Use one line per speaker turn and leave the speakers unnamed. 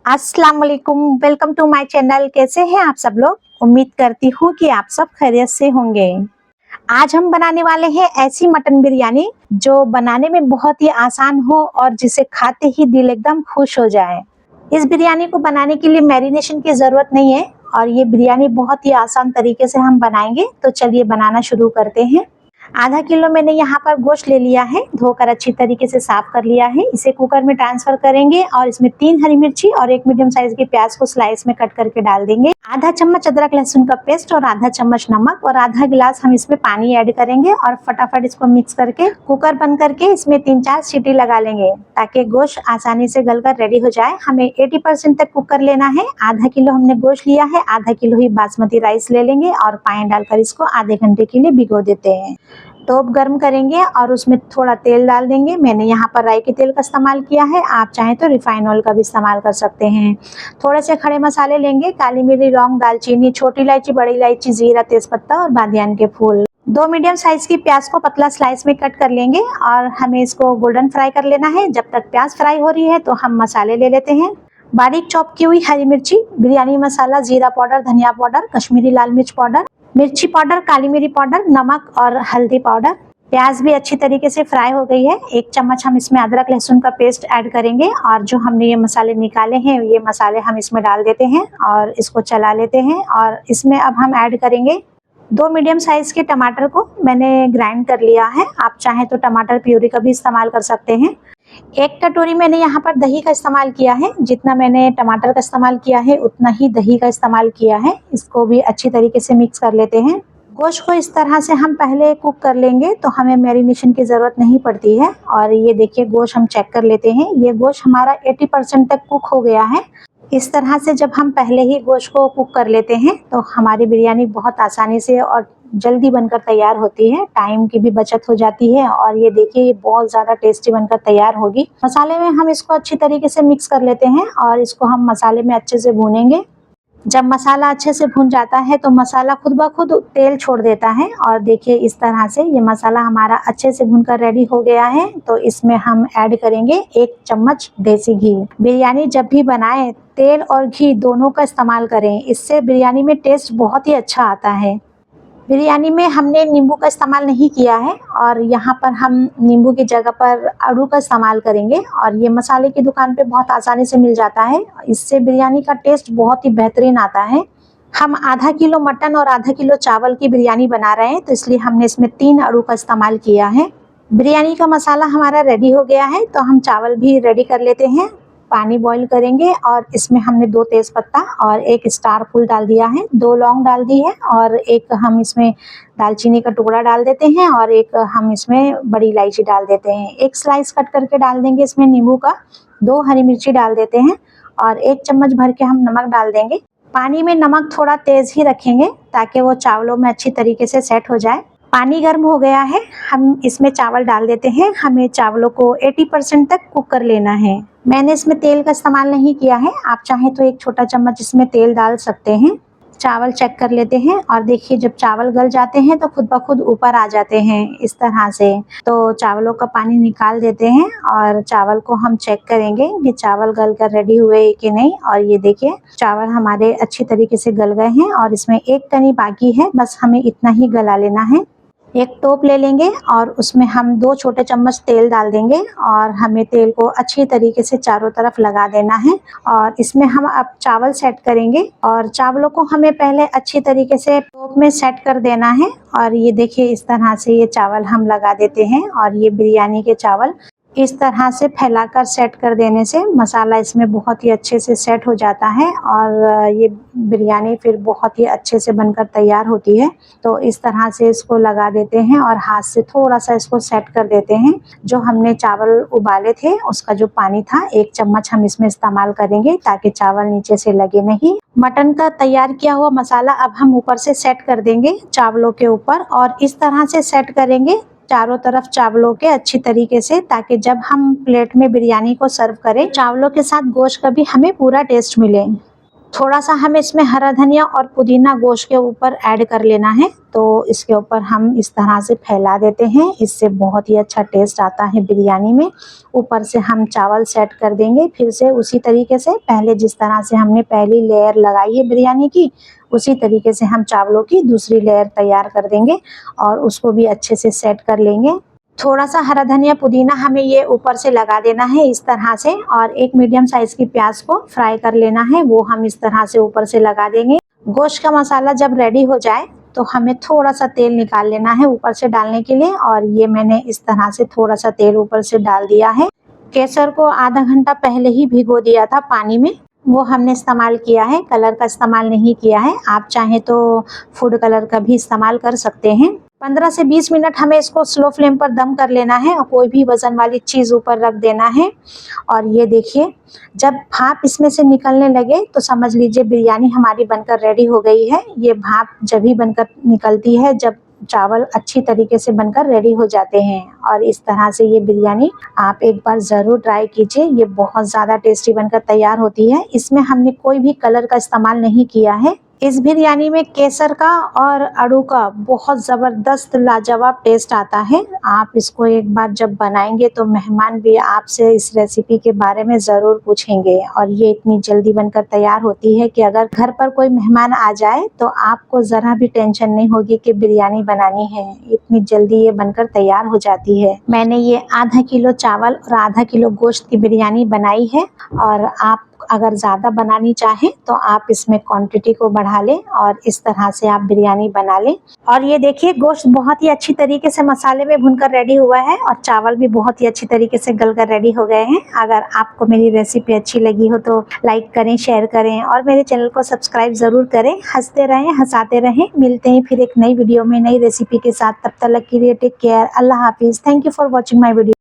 अस्सलाम वालेकुम, welcome to my channel. कैसे हैं आप सब लोग? उम्मीद करती हूँ कि आप सब खैरियत से होंगे। आज हम बनाने वाले हैं ऐसी मटन बिरयानी जो बनाने में बहुत ही आसान हो और जिसे खाते ही दिल एकदम खुश हो जाए। इस बिरयानी को बनाने के लिए मैरिनेशन की ज़रूरत नहीं है और ये बिरयानी बहुत ही आसान तरीके से हम बनाएंगे। तो चलिए बनाना शुरू करते हैं। आधा किलो मैंने यहाँ पर गोश्त ले लिया है, धोकर अच्छी तरीके से साफ कर लिया है। इसे कुकर में ट्रांसफर करेंगे और इसमें 3 हरी मिर्ची और 1 मीडियम साइज की प्याज को स्लाइस में कट करके डाल देंगे। आधा चम्मच अदरक लहसुन का पेस्ट और आधा चम्मच नमक और आधा गिलास हम इसमें पानी ऐड करेंगे और फटाफट इसको मिक्स करके कुकर बंद करके इसमें 3-4 सीटी लगा लेंगे ताकि गोश्त आसानी से गलकर रेडी हो जाए। हमें 80% तक कुक कर लेना है। आधा किलो हमने गोश्त लिया है, आधा किलो ही बासमती राइस ले लेंगे और पानी डालकर इसको आधे घंटे के लिए भिगो देते हैं। टोप गर्म करेंगे और उसमें थोड़ा तेल डाल देंगे। मैंने यहाँ पर राई के तेल का इस्तेमाल किया है, आप चाहें तो रिफाइन ऑयल का भी इस्तेमाल कर सकते हैं। थोड़े से खड़े मसाले लेंगे, काली मिर्च, लौंग, दालचीनी, छोटी इलायची, बड़ी इलायची, जीरा, तेजपत्ता और बादियान के फूल। 2 मीडियम साइज की प्याज को पतला स्लाइस में कट कर लेंगे और हमें इसको गोल्डन फ्राई कर लेना है। जब तक प्याज फ्राई हो रही है तो हम मसाले ले लेते हैं। बारीक चॉप की हुई हरी मिर्ची, बिरयानी मसाला, जीरा पाउडर, धनिया पाउडर, कश्मीरी लाल मिर्च पाउडर, मिर्ची पाउडर, काली मिर्च पाउडर, नमक और हल्दी पाउडर। प्याज भी अच्छी तरीके से फ्राई हो गई है। 1 चम्मच हम इसमें अदरक लहसुन का पेस्ट ऐड करेंगे और जो हमने ये मसाले निकाले हैं ये मसाले हम इसमें डाल देते हैं और इसको चला लेते हैं। और इसमें अब हम ऐड करेंगे 2 मीडियम साइज के टमाटर को मैंने ग्राइंड कर लिया है। आप चाहें तो टमाटर प्यूरी का भी इस्तेमाल कर सकते हैं। 1 कटोरी मैंने यहाँ पर दही का इस्तेमाल किया है। जितना मैंने टमाटर का इस्तेमाल किया है उतना ही दही का इस्तेमाल किया है। इसको भी अच्छी तरीके से मिक्स कर लेते हैं। गोश्त को इस तरह से हम पहले कुक कर लेंगे तो हमें मैरिनेशन की ज़रूरत नहीं पड़ती है। और ये देखिए गोश्त हम चेक कर लेते हैं, ये गोश्त हमारा 80% तक कुक हो गया है। इस तरह से जब हम पहले ही गोश्त को कुक कर लेते हैं तो हमारी बिरयानी बहुत आसानी से और जल्दी बनकर तैयार होती है, टाइम की भी बचत हो जाती है। और ये देखिए ये बहुत ज़्यादा टेस्टी बनकर तैयार होगी। मसाले में हम इसको अच्छी तरीके से मिक्स कर लेते हैं और इसको हम मसाले में अच्छे से भूनेंगे। जब मसाला अच्छे से भुन जाता है तो मसाला खुद ब खुद तेल छोड़ देता है और देखिए इस तरह से ये मसाला हमारा अच्छे से भुनकर रेडी हो गया है। तो इसमें हम ऐड करेंगे 1 चम्मच देसी घी। बिरयानी जब भी बनाएं तेल और घी दोनों का इस्तेमाल करें, इससे बिरयानी में टेस्ट बहुत ही अच्छा आता है। बिरयानी में हमने नींबू का इस्तेमाल नहीं किया है और यहाँ पर हम नींबू की जगह पर आड़ू का इस्तेमाल करेंगे और ये मसाले की दुकान पे बहुत आसानी से मिल जाता है। इससे बिरयानी का टेस्ट बहुत ही बेहतरीन आता है। हम आधा किलो मटन और आधा किलो चावल की बिरयानी बना रहे हैं तो इसलिए हमने इसमें 3 आड़ू का इस्तेमाल किया है। बिरयानी का मसाला हमारा रेडी हो गया है तो हम चावल भी रेडी कर लेते हैं। पानी बॉईल करेंगे और इसमें हमने 2 तेज़पत्ता और 1 स्टार फूल डाल दिया है, 2 लौंग डाल दी है और एक हम इसमें दालचीनी का टुकड़ा डाल देते हैं और एक हम इसमें बड़ी इलायची डाल देते हैं। 1 स्लाइस कट करके डाल देंगे इसमें नींबू का, 2 हरी मिर्ची डाल देते हैं और 1 चम्मच भर के हम नमक डाल देंगे। पानी में नमक थोड़ा तेज़ ही रखेंगे ताकि वो चावलों में अच्छी तरीके से सेट हो जाए। पानी गर्म हो गया है, हम इसमें चावल डाल देते हैं। हमें चावलों को 80% तक कुक कर लेना है। मैंने इसमें तेल का इस्तेमाल नहीं किया है, आप चाहें तो 1 छोटा चम्मच इसमें तेल डाल सकते हैं। चावल चेक कर लेते हैं और देखिए जब चावल गल जाते हैं तो खुद ब खुद ऊपर आ जाते हैं इस तरह से। तो चावलों का पानी निकाल देते हैं और चावल को हम चेक करेंगे कि चावल गल कर रेडी हुए कि नहीं। और ये देखिए चावल हमारे अच्छी तरीके से गल गए हैं और इसमें 1 कनी बाकी है, बस हमें इतना ही गला लेना है। 1 टोप ले लेंगे और उसमें हम 2 छोटे चम्मच तेल डाल देंगे और हमें तेल को अच्छी तरीके से चारों तरफ लगा देना है। और इसमें हम अब चावल सेट करेंगे और चावलों को हमें पहले अच्छी तरीके से टोप में सेट कर देना है। और ये देखिए इस तरह से ये चावल हम लगा देते हैं और ये बिरयानी के चावल इस तरह से फैलाकर सेट कर देने से मसाला इसमें बहुत ही अच्छे से सेट हो जाता है और ये बिरयानी फिर बहुत ही अच्छे से बनकर तैयार होती है। तो इस तरह से इसको लगा देते हैं और हाथ से थोड़ा सा इसको सेट कर देते हैं। जो हमने चावल उबाले थे उसका जो पानी था 1 चम्मच हम इसमें इस्तेमाल करेंगे ताकि चावल नीचे से लगे नहीं। मटन का तैयार किया हुआ मसाला अब हम ऊपर से सेट कर देंगे चावलों के ऊपर और इस तरह से सेट करेंगे चारों तरफ चावलों के अच्छी तरीके से, ताकि जब हम प्लेट में बिरयानी को सर्व करें चावलों के साथ गोश्त का भी हमें पूरा टेस्ट मिले। थोड़ा सा हमें इसमें हरा धनिया और पुदीना गोश्त के ऊपर ऐड कर लेना है। तो इसके ऊपर हम इस तरह से फैला देते हैं, इससे बहुत ही अच्छा टेस्ट आता है बिरयानी में। ऊपर से हम चावल सेट कर देंगे फिर से उसी तरीके से, पहले जिस तरह से हमने पहली लेयर लगाई है बिरयानी की, उसी तरीके से हम चावलों की दूसरी लेयर तैयार कर देंगे और उसको भी अच्छे से सेट कर लेंगे। थोड़ा सा हरा धनिया पुदीना हमें ये ऊपर से लगा देना है इस तरह से, और एक मीडियम साइज की प्याज को फ्राई कर लेना है, वो हम इस तरह से ऊपर से लगा देंगे। गोश्त का मसाला जब रेडी हो जाए तो हमें थोड़ा सा तेल निकाल लेना है ऊपर से डालने के लिए, और ये मैंने इस तरह से थोड़ा सा तेल ऊपर से डाल दिया है। केसर को आधा घंटा पहले ही भिगो दिया था पानी में, वो हमने इस्तेमाल किया है, कलर का इस्तेमाल नहीं किया है। आप चाहें तो फूड कलर का भी इस्तेमाल कर सकते हैं। 15 से 20 मिनट हमें इसको स्लो फ्लेम पर दम कर लेना है और कोई भी वजन वाली चीज़ ऊपर रख देना है। और ये देखिए, जब भाप इसमें से निकलने लगे तो समझ लीजिए बिरयानी हमारी बनकर रेडी हो गई है। ये भाप जब ही बनकर निकलती है जब चावल अच्छी तरीके से बनकर रेडी हो जाते हैं। और इस तरह से ये बिरयानी आप एक बार ज़रूर ट्राई कीजिए, ये बहुत ज़्यादा टेस्टी बनकर तैयार होती है। इसमें हमने कोई भी कलर का इस्तेमाल नहीं किया है। इस बिरयानी में केसर का और आड़ू का बहुत ज़बरदस्त लाजवाब टेस्ट आता है। आप इसको एक बार जब बनाएंगे तो मेहमान भी आपसे इस रेसिपी के बारे में ज़रूर पूछेंगे। और ये इतनी जल्दी बनकर तैयार होती है कि अगर घर पर कोई मेहमान आ जाए तो आपको ज़रा भी टेंशन नहीं होगी कि बिरयानी बनानी है, इतनी जल्दी ये बनकर तैयार हो जाती है। मैंने ये आधा किलो चावल और आधा किलो गोश्त की बिरयानी बनाई है, और आप अगर ज़्यादा बनानी चाहें तो आप इसमें क्वांटिटी को बढ़ा लें और इस तरह से आप बिरयानी बना लें। और ये देखिए, गोश्त बहुत ही अच्छी तरीके से मसाले में भुनकर रेडी हुआ है और चावल भी बहुत ही अच्छी तरीके से गलकर रेडी हो गए हैं। अगर आपको मेरी रेसिपी अच्छी लगी हो तो लाइक करें, शेयर करें और मेरे चैनल को सब्सक्राइब ज़रूर करें। हंसते रहें, हंसाते रहें। मिलते हैं फिर एक नई वीडियो में नई रेसिपी के साथ। तब तक के लिए टेक केयर। अल्लाह हाफिज़। Thank you for watching my video.